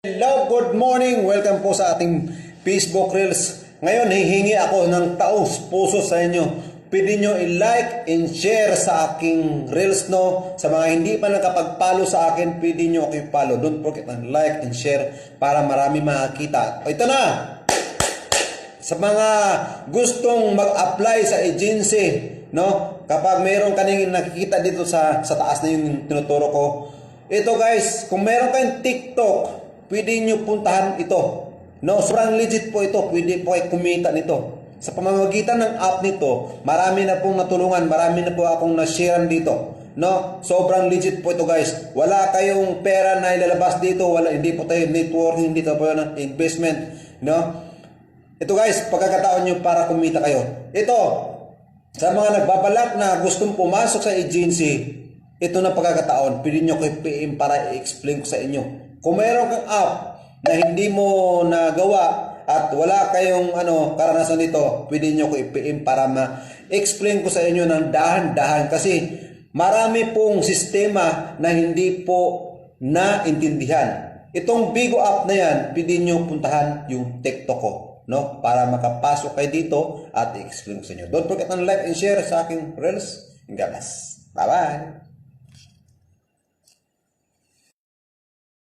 Hello, good morning! Welcome po sa ating Facebook Reels. Ngayon, hihingi ako ng taos puso sa inyo. Pwede nyo i-like and share sa aking Reels, no? Sa mga hindi pa nakapag-follow sa akin, pwede nyo ako i-follow. Don't forget ang like and share para marami makakita. O, ito na! Sa mga gustong mag-apply sa agency, no? Kapag mayroon kaning nakikita dito sa taas na yung tinuturo ko. Ito guys, kung mayroon kayong TikTok, pwede nyo puntahan ito. No, sobrang legit po ito. Pwede po kayo kumita nito. Sa pamamagitan ng app nito, marami na pong natulungan, marami na po akong na-sharean dito. No, sobrang legit po ito guys. Wala kayong pera na ilalabas dito, hindi po tayo networking, hindi po ng investment, no? Ito guys, pagkakataon nyo para kumita kayo. Ito, sa mga nagbabalak na gustong pumasok sa agency, ito na pagkakataon, pwede nyo kayo PM para i-explain ko sa inyo. Kung mayroon kang app na hindi mo nagawa at wala kayong karanasan dito, pwede nyo ko i-PM para ma-explain ko sa inyo ng dahan-dahan. Kasi marami pong sistema na hindi po naintindihan. Itong Bigo app na yan, pwede nyo puntahan yung TikTok ko, no? Para makapasok kayo dito at i-explain ko sa inyo. Don't forget to like and share sa aking Reels. God bless. Bye-bye!